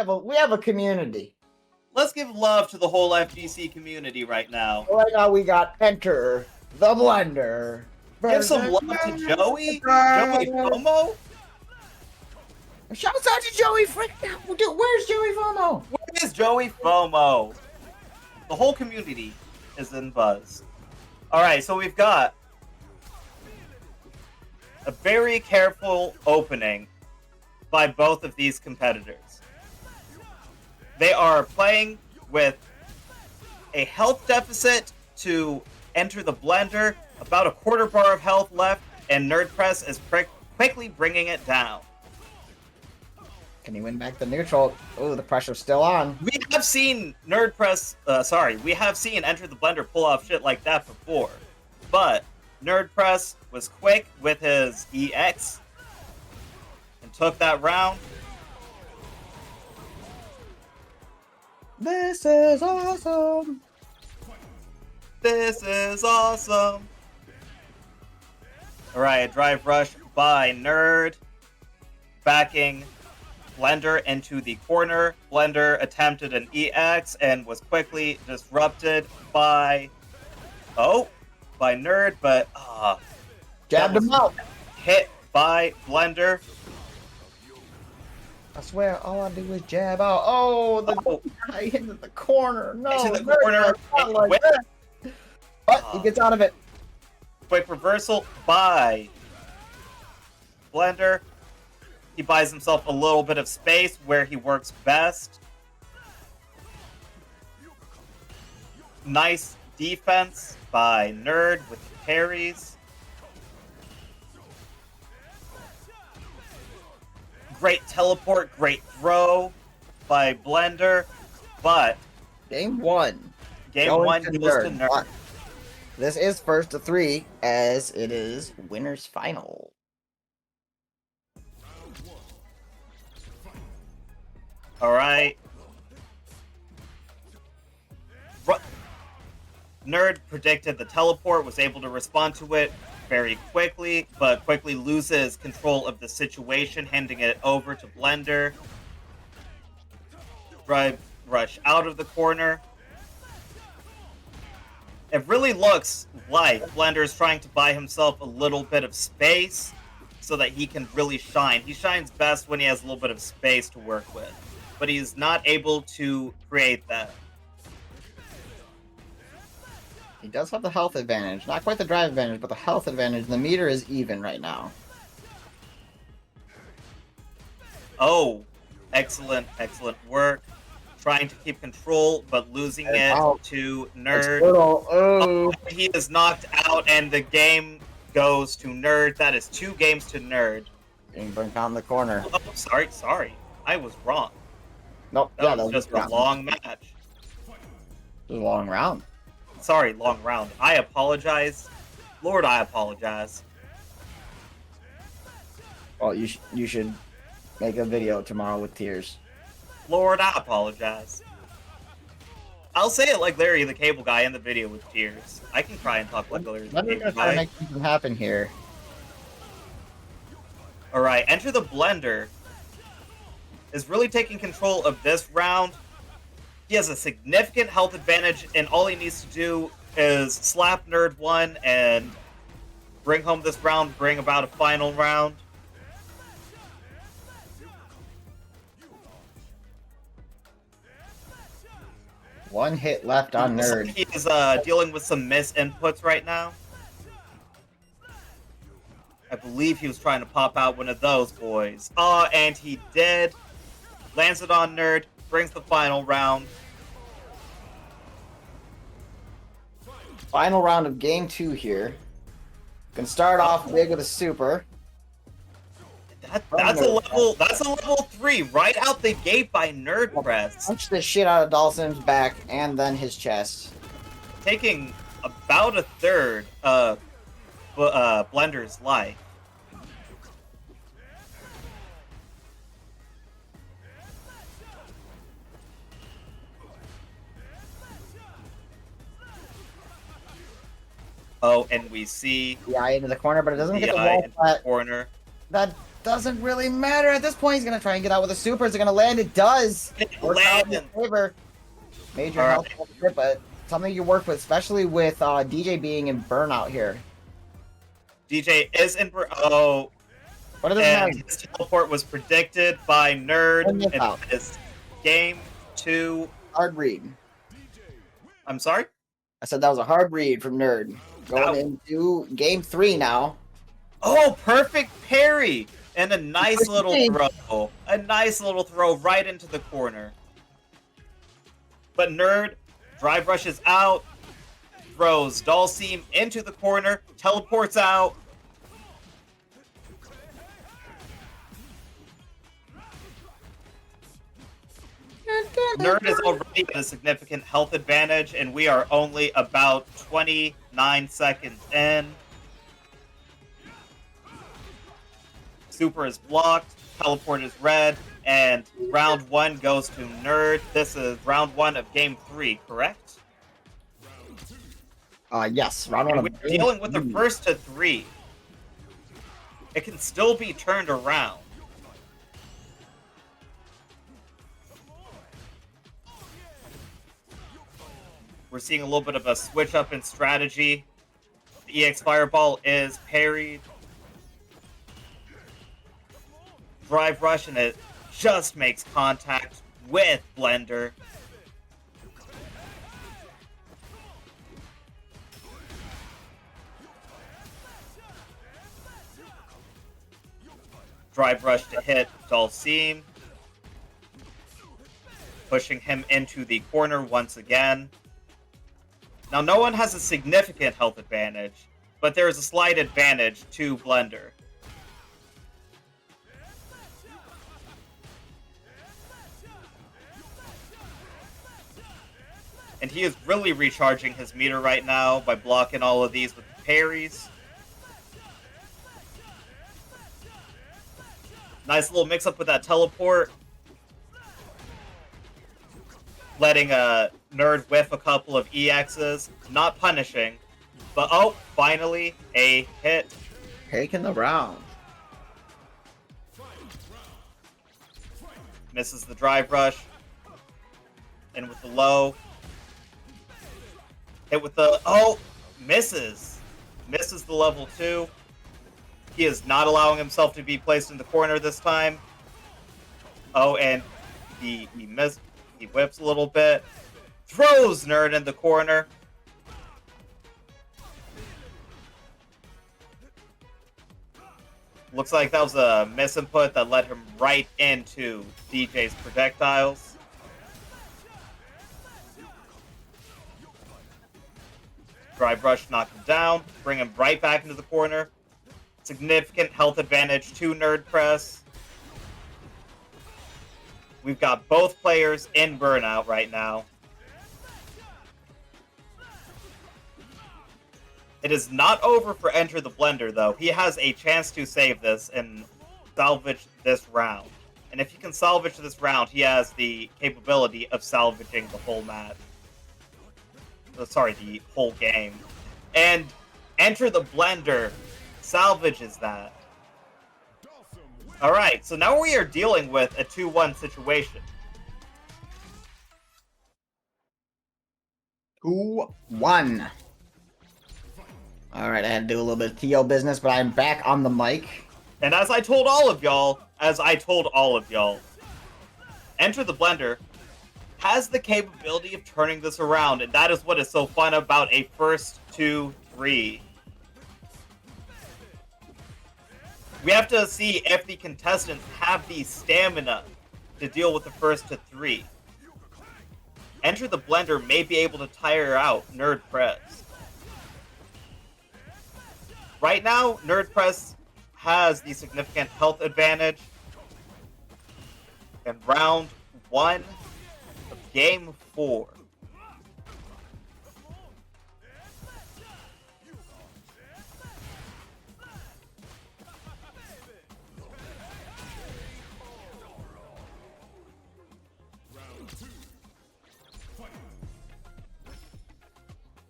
have a community. Let's give love to the whole FGC community right now. Right now we got Enter the Blender. Give some love to Joey. Joey FOMO. Shouts out to Joey freaking. Where's Joey FOMO? Where is Joey FOMO? The whole community is in buzz. All right, so we've got a very careful opening by both of these competitors. They are playing with a health deficit to enter the blender, about a quarter bar of health left, and Nerdpress is quickly bringing it down. Can he win back the neutral? Oh, the pressure's still on. We have seen we have seen Enter the Blender pull off shit like that before. But Nerdpress was quick with his EX and took that round. This is awesome. This is awesome. Alright, drive rush by Nerd. Backing Blender into the corner. Blender attempted an EX and was quickly disrupted by Nerd, but jabbed him out. Hit by Blender. I swear, all I do is jab out. Oh, the guy into the corner. No, into the corner. Like that. But he gets out of it. Quick reversal by Blender. He buys himself a little bit of space where he works best. Nice defense by Nerd with the parries. Great teleport, great throw by Blender, but Game one goes to Nerd. This is first to 3, as it is winner's final. All right. Nerd predicted the teleport, was able to respond to it very quickly, but quickly loses control of the situation, handing it over to Blender. Drive rush out of the corner. It really looks like Blender is trying to buy himself a little bit of space so that he can really shine. He shines best when he has a little bit of space to work with, but he's not able to create that. He does have the health advantage. Not quite the drive advantage, but the health advantage. The meter is even right now. Oh, excellent work. Trying to keep control, but losing it to Nerd. Oh, he is knocked out, and the game goes to Nerd. That is 2 games to Nerd. Getting burnt out in the corner. Oh, sorry. I was wrong. Nope. That was just a long match. It was a long round. Sorry, long round. I apologize. Lord, I apologize. Well, you should make a video tomorrow with tears. Lord, I apologize. I'll say it like Larry the Cable Guy in the video with tears. I can cry and talk like Larry the Cable Guy. Make something happen here. Alright, Enter the Blender is really taking control of this round. He has a significant health advantage, and all he needs to do is slap Nerd 1 and bring home this round, bring about a final round. One hit left on Nerd. He is dealing with some misinputs right now. I believe he was trying to pop out one of those boys. And he did. Lands it on Nerd. Brings the final round. Final round of game 2 here. Can start off big with a super. That's a level 3 right out the gate by Nerdpress. Punch the shit out of Dawson's back and then his chest. Taking about a third of Blender's life. Oh, and we see the eye into the corner, but it doesn't get the eye wall into the corner. That doesn't really matter at this point. He's gonna try and get out with a super. Is it gonna land? It does. It Works out in his lands. favor. Major All health right. deficit, but something you work with, especially with DJ being in burnout here. DJ is in. Oh, What does this and mean? his teleport was predicted by Nerd. One miss And out. it's game 2. Hard read. I'm sorry? I said that was a hard read from Nerd. Going into game 3 now. Oh, perfect parry! And a nice First little thing. throw. A nice little throw right into the corner. But Nerd drive rushes out, throws Dalseem into the corner, teleports out. Nerd is already at a significant health advantage, and we are only about 29 seconds in. Super is blocked, teleport is red, and round 1 goes to Nerd. This is round 1 of game 3, correct? Yes, round 1 And of we're dealing with the first to 3. It can still be turned around. We're seeing a little bit of a switch up in strategy. The EX Fireball is parried. Drive Rush, and it just makes contact with Blender. Drive Rush to hit Dalseem, pushing him into the corner once again. Now, no one has a significant health advantage, but there is a slight advantage to Blender. And he is really recharging his meter right now by blocking all of these with parries. Nice little mix-up with that teleport. Letting a Nerd whiff a couple of EXs. Not punishing. But, oh, finally, a hit. taking the round. Misses the drive rush. In with the low. Hit with the... Oh! Misses. Misses the level 2. He is not allowing himself to be placed in the corner this time. Oh, and he missed. He whips a little bit. Throws Nerd in the corner. Looks like that was a misinput that led him right into DJ's projectiles. Drive Rush knock him down. Bring him right back into the corner. Significant health advantage to Nerd Press. We've got both players in burnout right now. It is not over for Enter the Blender, though. He has a chance to save this and salvage this round. And if he can salvage this round, he has the capability of salvaging the whole match. Oh, sorry, the whole game. And Enter the Blender salvages that. Alright, so now we are dealing with a 2-1 situation. 2-1. Alright, I had to do a little bit of TO business, but I'm back on the mic. And as I told all of y'all, Enter the Blender has the capability of turning this around, and that is what is so fun about a first to 3. We have to see if the contestants have the stamina to deal with the first to 3. Enter the Blender may be able to tire out Nerd Press. Right now, Nerd Press has the significant health advantage. In round 1 of game 4.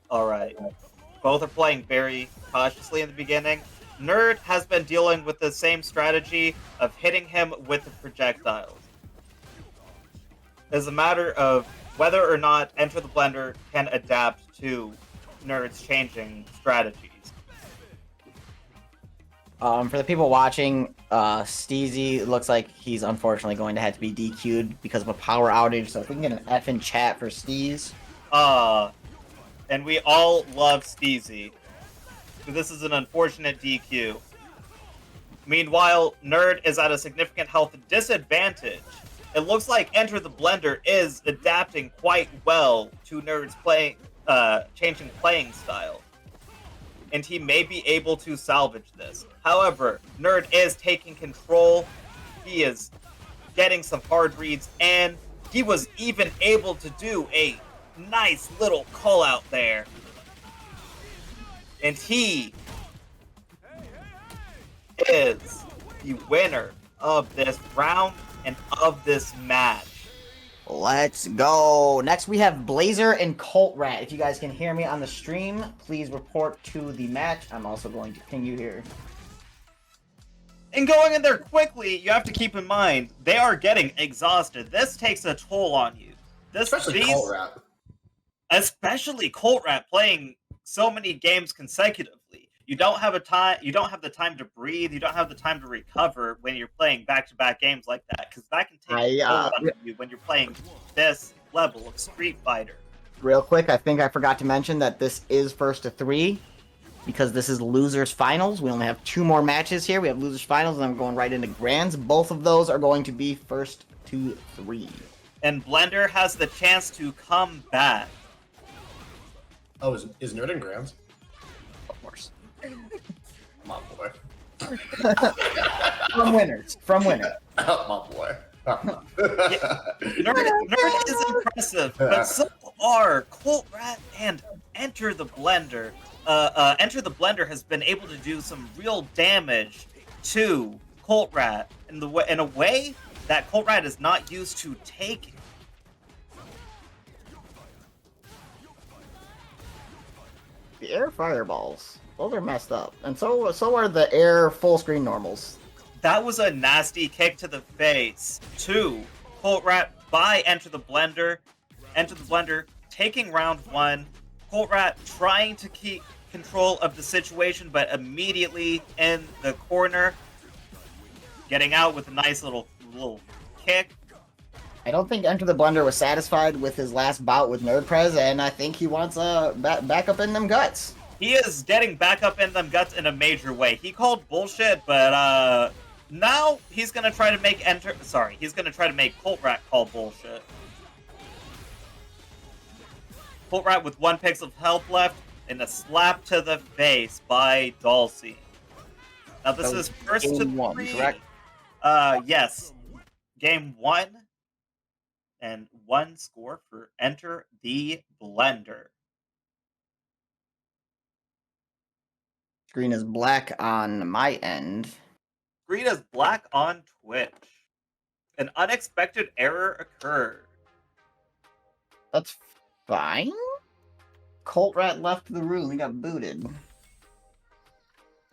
Alright. Both are playing very cautiously in the beginning. Nerd has been dealing with the same strategy of hitting him with the projectiles. It's a matter of whether or not Enter the Blender can adapt to Nerd's changing strategies. For the people watching, Steezy looks like he's unfortunately going to have to be DQ'd because of a power outage. So if we can get an F in chat for Steez. And we all love Steezy. So this is an unfortunate DQ. Meanwhile, Nerd is at a significant health disadvantage. It looks like Enter the Blender is adapting quite well to Nerd's changing playing style. And he may be able to salvage this. However, Nerd is taking control. He is getting some hard reads, and he was even able to do a nice little call out there. And he is the winner of this round and of this match. Let's go. Next, we have Blazer and Colt Rat. If you guys can hear me on the stream, please report to the match. I'm also going to ping you here. And going in there quickly, you have to keep in mind, they are getting exhausted. This takes a toll on you. Especially Colt Rat. Especially Colt Rat playing so many games consecutively. You don't have the time to breathe. You don't have the time to recover when you're playing back-to-back games like that, because that can take a toll on you when you're playing this level of Street Fighter. Real quick, I think I forgot to mention that this is first to 3, because this is losers finals. We only have 2 more matches here. We have losers finals, and I'm going right into grands. Both of those are going to be first to 3. And Blender has the chance to come back. Oh, is Nerd in grands? Of course. My boy. From winners. My boy. Yeah, Nerd is impressive, but so are Colt Rat and Enter the Blender. Enter the Blender has been able to do some real damage to Colt Rat in a way that Colt Rat is not used to taking. The air fireballs. Those are messed up. And so are the air full screen normals. That was a nasty kick to the face to Colt Rat by Enter the Blender. Enter the Blender taking round 1. Colt Rat trying to keep control of the situation, but immediately in the corner, getting out with a nice little kick. I don't think Enter the Blender was satisfied with his last bout with NerdPrez, and I think he wants back up in them guts. He is getting back up in them guts in a major way. He called bullshit, but now he's gonna try to make Colt Rat call bullshit. Colt Rat with 1 pixel of health left and a slap to the face by Dulcie. Now this is first to 3. Correct? Yes. Game 1. And 1 score for Enter the Blender. Screen is black on my end. Screen is black on Twitch. An unexpected error occurred. That's fine. Colt Rat left the room. He got booted.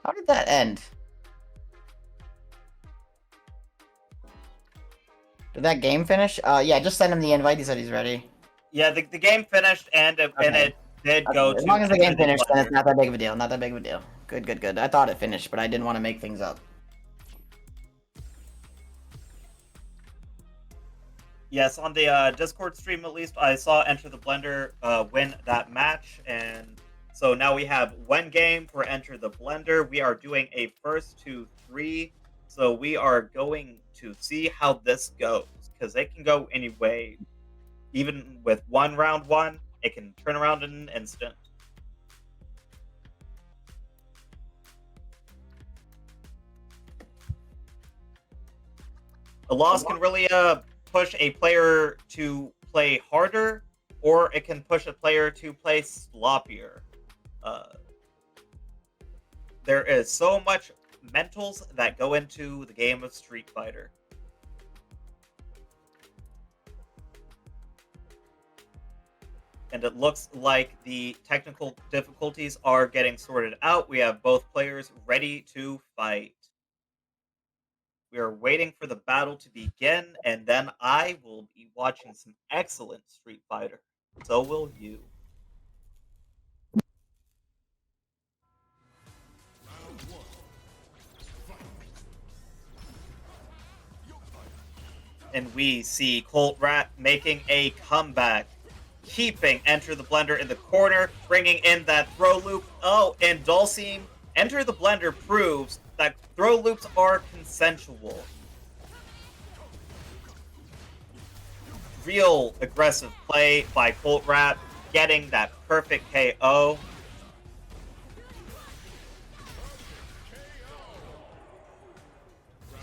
How did that end? Did that game finish? Yeah, just send him the invite. He said he's ready. Yeah, the game finished, and it did go to... As long as the game finished, then it's not that big of a deal. Not that big of a deal. Good. I thought it finished, but I didn't want to make things up. Yes, on the Discord stream at least, I saw Enter the Blender win that match, and so now we have 1 game for Enter the Blender. We are doing a first to 3, so we are going to see how this goes, because it can go any way. Even with round 1, it can turn around in an instant. A loss can really push a player to play harder, or it can push a player to play sloppier. There is so much mentals that go into the game of Street Fighter. and it looks like the technical difficulties are getting sorted out. We have both players ready to fight. We are waiting for the battle to begin, and then I will be watching some excellent Street Fighter. So will you. And we see Colt Rat making a comeback, keeping Enter the Blender in the corner, bringing in that throw loop. Oh, and Dulcine, Enter the Blender proves that throw loops are consensual. Real aggressive play by Colt Rat, getting that perfect KO.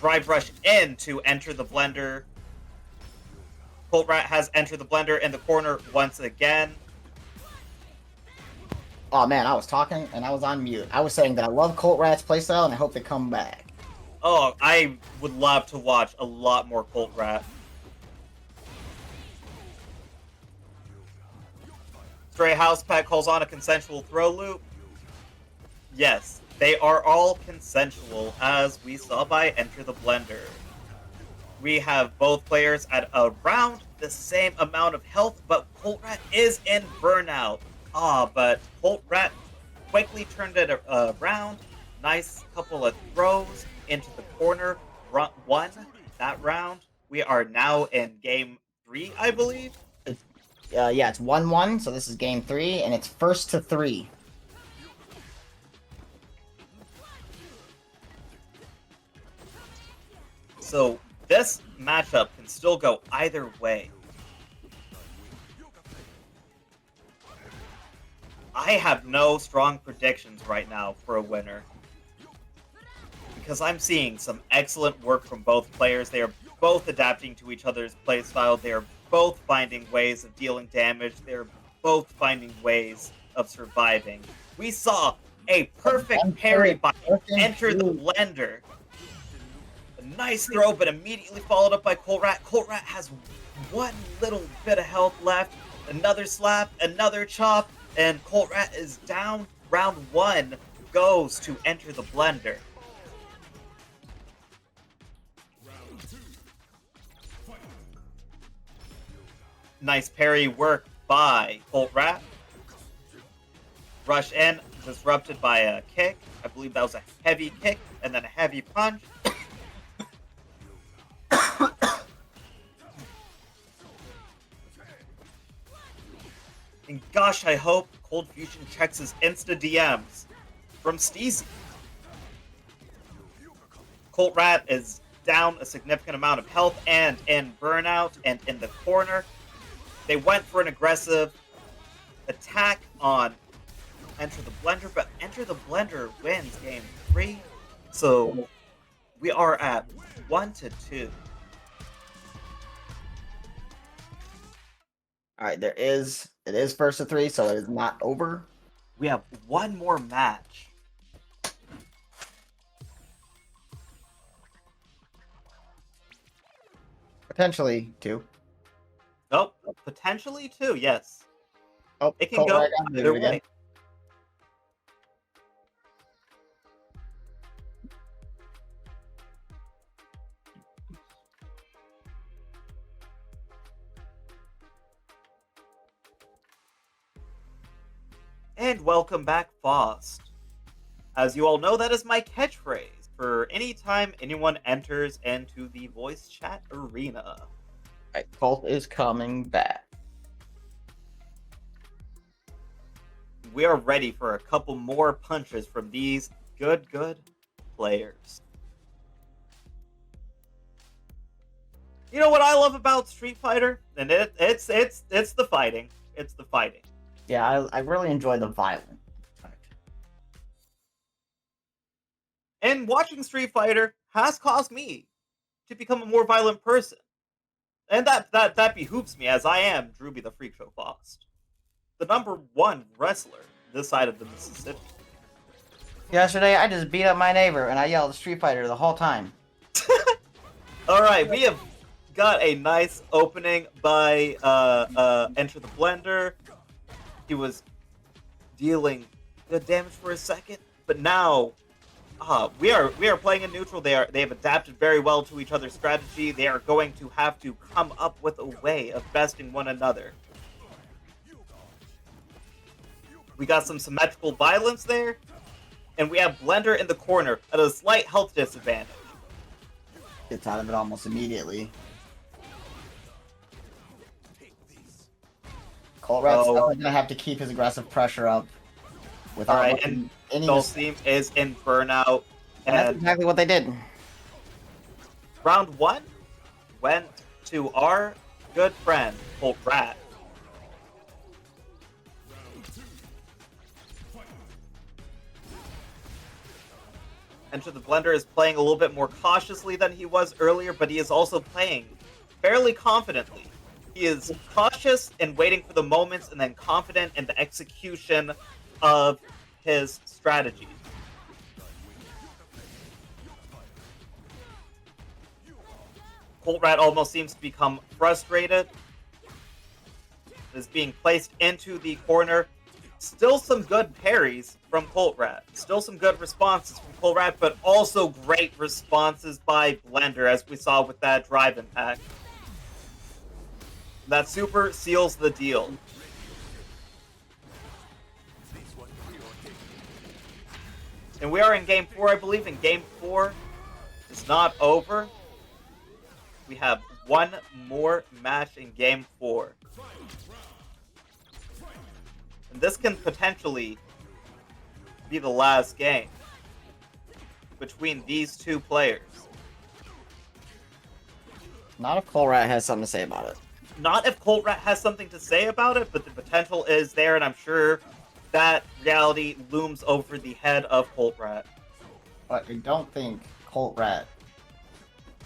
Drive rush in to Enter the Blender. Colt Rat has Enter the Blender in the corner once again. Oh man, I was talking and I was on mute. I was saying that I love Colt Rat's playstyle and I hope they come back. Oh, I would love to watch a lot more Colt Rat. Stray House Pet calls on a consensual throw loop. Yes, they are all consensual, as we saw by Enter the Blender. We have both players at around the same amount of health, but Colt Rat is in burnout. But Colt Rat quickly turned it around. Nice couple of throws into the corner. Won that round. We are now in game 3, I believe. Yeah, it's 1-1, so this is game 3, and it's first to 3. So this matchup can still go either way. I have no strong predictions right now for a winner, because I'm seeing some excellent work from both players. They are both adapting to each other's playstyle. They are both finding ways of dealing damage. They're both finding ways of surviving. We saw a perfect parry by Enter the Blender. A nice throw, but immediately followed up by Colt Rat. Colt Rat has one little bit of health left. Another slap, another chop, and Colt Rat is down. Round 1 goes to Enter the Blender. Nice parry work by Colt Rat. Rush in, disrupted by a kick. I believe that was a heavy kick, and then a heavy punch. And gosh, I hope Cold Fusion checks his Insta DMs from Steezy. Colt Rat is down a significant amount of health and in burnout and in the corner. They went for an aggressive attack on Enter the Blender, but Enter the Blender wins game 3. So we are at 1-2. Alright, it is first to 3, so it is not over. We have one more match. Potentially 2. Oh, potentially 2, yes. Oh, It can Colt go Rat got either muted again. way. And welcome back, Fost. As you all know, that is my catchphrase for any time anyone enters into the voice chat arena. Alright, Colt is coming back. We are ready for a couple more punches from these good players. You know what I love about Street Fighter? And it's the fighting. It's the fighting. Yeah, I really enjoy the violent. And watching Street Fighter has caused me to become a more violent person. And that behooves me, as I am Drewby the Freak Show Fost, the #1 wrestler this side of the Mississippi. Yesterday, I just beat up my neighbor and I yelled Street Fighter the whole time. Alright, we have got a nice opening by Enter the Blender. he was dealing good damage for a second, but now we are playing in neutral. They have adapted very well to each other's strategy. They are going to have to come up with a way of besting one another. We got some symmetrical violence there, and we have Blender in the corner at a slight health disadvantage. Gets out of it almost immediately. Colrat's still going to have to keep his aggressive pressure up. Without Alright, and Dulcim is in burnout. And that's exactly what they did. Round 1 went to our good friend, Colt Rat. Enter the Blender is playing a little bit more cautiously than he was earlier, but he is also playing fairly confidently. He is cautious and waiting for the moments, and then confident in the execution of his strategy. Colt Rat almost seems to become frustrated. Is being placed into the corner. Still some good parries from Colt Rat. Still some good responses from Colt Rat, but also great responses by Blender, as we saw with that drive impact. That super seals the deal. And we are in Game 4, I believe, and Game 4 is not over. We have one more match in Game 4. And this can potentially be the last game between these two players. Not if Colrat has something to say about it. Not if Colt Rat has something to say about it, but the potential is there, and I'm sure that reality looms over the head of Colt Rat. But I don't think Colt Rat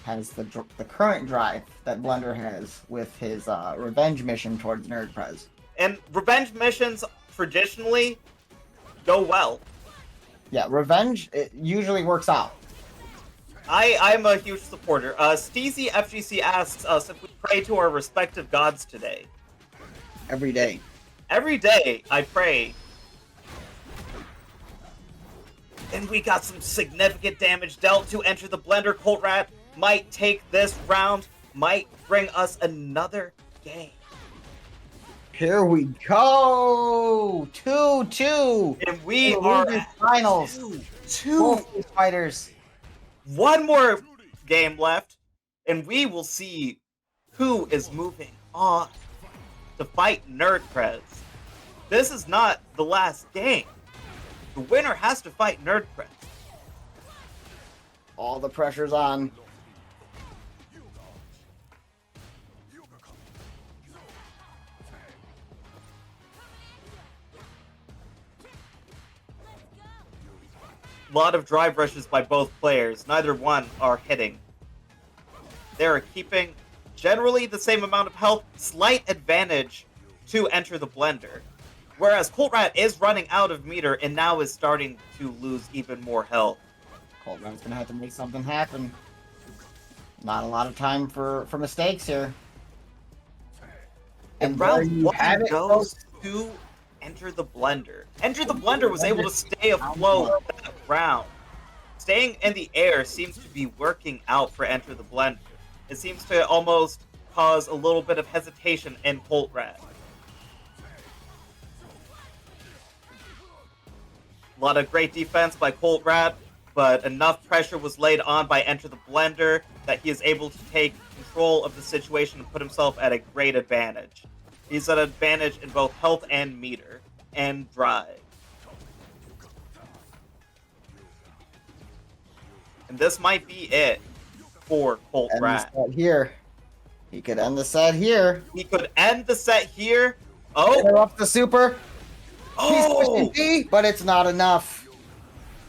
has the current drive that Blender has with his revenge mission towards NerdPrez. And revenge missions traditionally go well. Yeah, revenge, it usually works out. I'm a huge supporter. Steezy FGC asks us if we pray to our respective gods today. Every day. Every day I pray. And we got some significant damage dealt to enter the Blender. Colt Rat might take this round, might bring us another game. Here we go! 2-2! And we are at finals. Two fighters. One more game left, and we will see who is moving on to fight NerdPrez. This is not the last game. The winner has to fight NerdPrez. All the pressure's on. A lot of drive rushes by both players. Neither one are hitting. They are keeping generally the same amount of health, slight advantage to enter the Blender. Whereas Colt Rat is running out of meter and now is starting to lose even more health. Colt Rat's gonna have to make something happen. Not a lot of time for mistakes here. And round one goes to Enter the Blender. Enter the Blender was able to stay afloat that round. Staying in the air seems to be working out for Enter the Blender. It seems to almost cause a little bit of hesitation in Colt Rat. A lot of great defense by Colt Rat, but enough pressure was laid on by Enter the Blender that he is able to take control of the situation and put himself at a great advantage. He's at an advantage in both health and meter, and drive. And this might be it for Colt Rat. Here. He could end the set here. He could end the set here. Oh! Interrupt the super. Oh! He's pushing D, but it's not enough.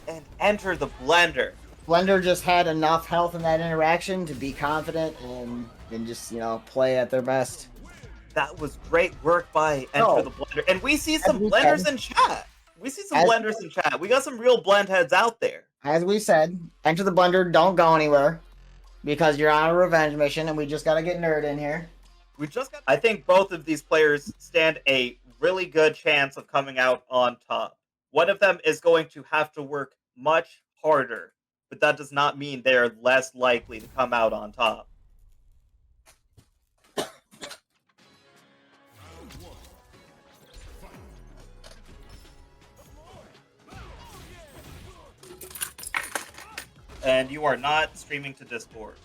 And Enter the Blender. Blender just had enough health in that interaction to be confident and just, play at their best. That was great work by Enter the Blender. And we see some blenders in chat. We got some real blend heads out there. As we said, Enter the Blender, don't go anywhere. Because you're on a revenge mission and we just gotta get Nerd in here. I think both of these players stand a really good chance of coming out on top. One of them is going to have to work much harder, but that does not mean they are less likely to come out on top. And you are not streaming to Discord.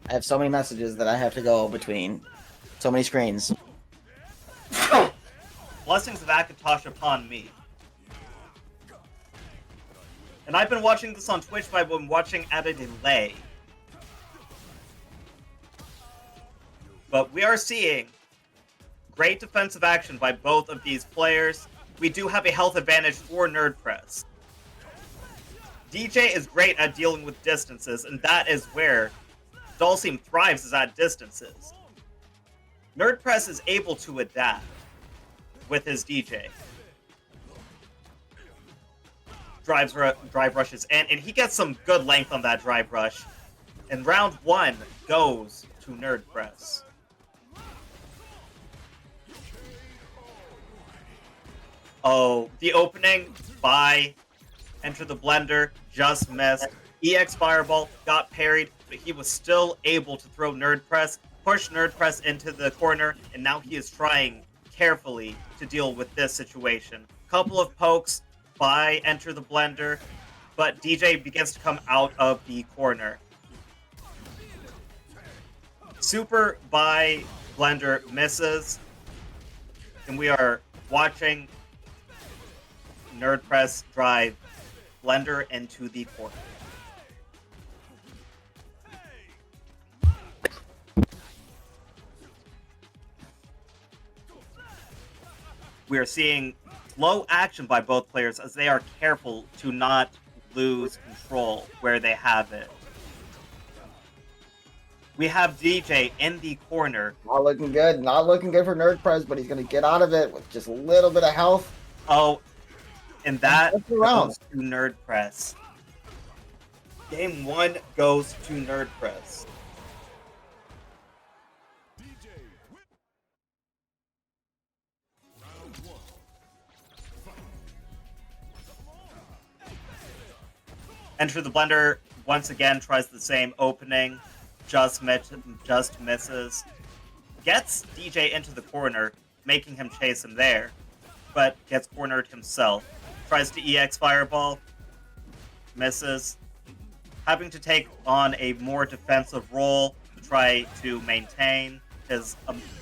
I have so many messages that I have to go between. So many screens. Blessings of Akatosh upon me. And I've been watching this on Twitch, but I've been watching at a delay. But we are seeing great defensive action by both of these players. We do have a health advantage for NerdPress. DJ is great at dealing with distances, and that is where Dulcim thrives, is at distances. NerdPress is able to adapt with his DJ. Drive rushes in, and he gets some good length on that drive rush. And round 1 goes to NerdPress. Oh, the opening by Enter the Blender just missed. EX Fireball got parried, but he was still able to throw NerdPress, push NerdPress into the corner, and now he is trying carefully to deal with this situation. Couple of pokes by Enter the Blender, but DJ begins to come out of the corner. Super by Blender misses, and we are watching NerdPress drive Blender into the corner. We are seeing slow action by both players as they are careful to not lose control where they have it. We have DJ in the corner. Not looking good. Not looking good for NerdPress, but he's going to get out of it with just a little bit of health. Oh, and that around. goes to NerdPress. Game 1 goes to NerdPress. Enter the Blender once again tries the same opening, just misses. Gets DJ into the corner, making him chase him there, but gets cornered himself. Tries to EX Fireball, misses. Having to take on a more defensive role to try to maintain his,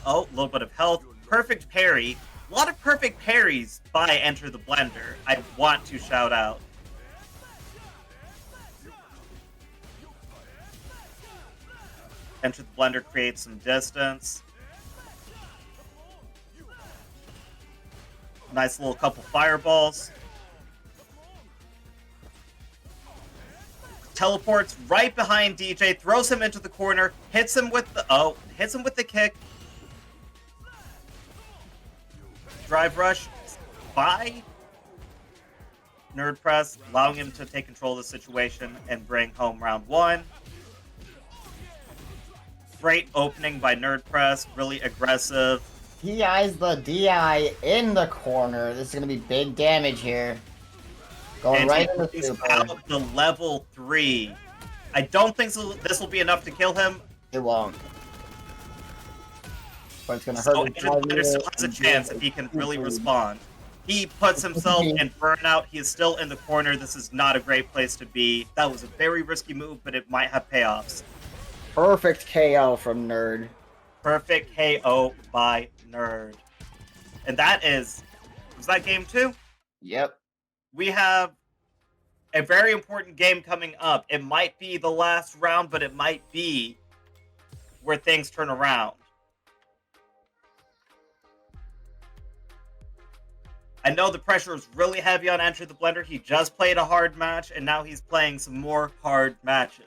little bit of health. Perfect parry. A lot of perfect parries by Enter the Blender, I want to shout out. Enter the Blender creates some distance. Nice little couple fireballs. Teleports right behind DJ, throws him into the corner, hits him with the kick. Drive rush by NerdPress, allowing him to take control of the situation and bring home round 1. Great opening by NerdPress, really aggressive. DI's the DI in the corner. This is going to be big damage here. Going And right he into brings super. out the level 3. I don't think this will be enough to kill him. It won't. But it's going to So hurt Enter the Blender still has a chance if he can really respond. He puts himself in burnout. He is still in the corner. This is not a great place to be. That was a very risky move, but it might have payoffs. Perfect KO from Nerd. Perfect KO by Nerd. And was that game 2? Yep. We have a very important game coming up. It might be the last round, but it might be where things turn around. I know the pressure is really heavy on Enter the Blender. He just played a hard match, and now he's playing some more hard matches.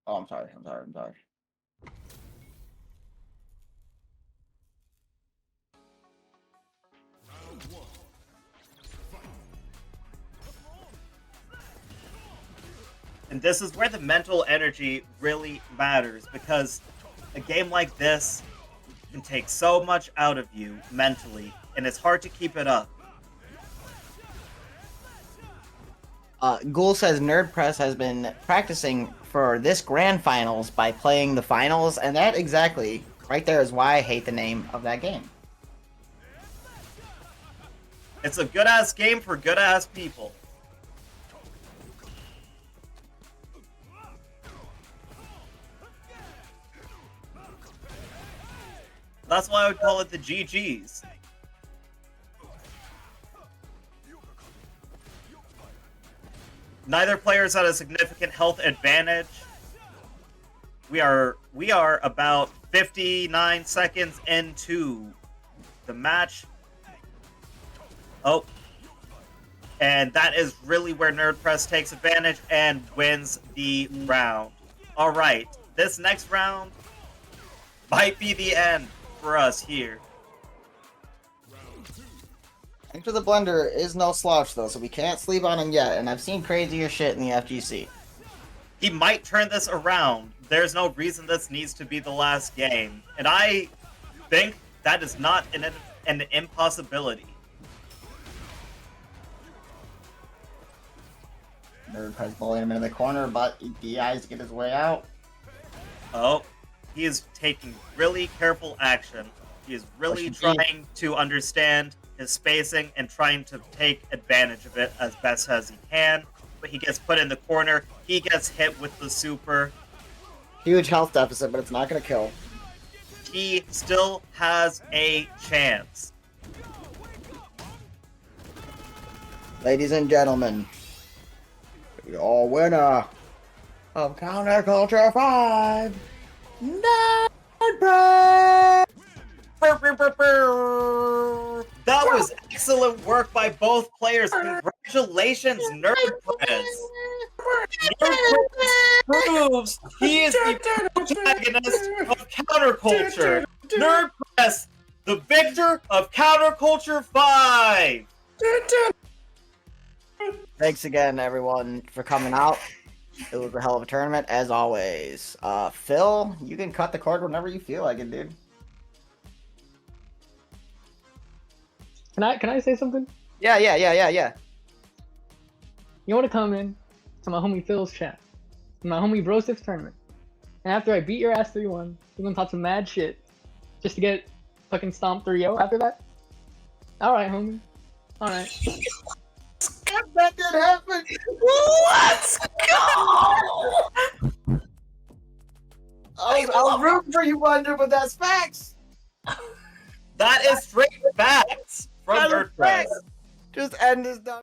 Oh, I'm sorry. And this is where the mental energy really matters, because a game like this can take so much out of you mentally, and it's hard to keep it up. Ghoul says Nerd Press has been practicing for this grand finals by playing the finals, and that exactly right there is why I hate the name of that game. It's a good-ass game for good-ass people. That's why I would call it the GGs. Neither player's had a significant health advantage. We are about 59 seconds into the match. Oh. And that is really where Nerd Press takes advantage and wins the round. Alright, this next round might be the end for us here. Enter the Blender is no slouch though, so we can't sleep on him yet, and I've seen crazier shit in the FGC. He might turn this around. There's no reason this needs to be the last game. And I think that is not an impossibility. Nerd Press bullying him into the corner, but he DIs to get his way out. Oh, he is taking really careful action. He is really trying to understand his spacing and trying to take advantage of it as best as he can. But he gets put in the corner. He gets hit with the super. Huge health deficit, but it's not going to kill. He still has a chance. Ladies and gentlemen, your winner of Counterculture 5, Nerd Press! That was excellent work by both players. Congratulations, Nerd Press. Nerd Press proves he is the protagonist of Counterculture. Nerd Press, the victor of Counterculture 5. Thanks again, everyone, for coming out. It was a hell of a tournament, as always. Phil, you can cut the cord whenever you feel like it, dude. Can I say something? Yeah. You want to come in to my homie Phil's chat, to my homie Brosif's tournament, and after I beat your ass 3-1, you're gonna talk some mad shit, just to get fucking stomped 3-0 after that? Alright, homie. Alright. That did happen! Let's go! I was rooting for you, Wonder, but that's facts! That is straight facts from Nerd Press. Just end this down.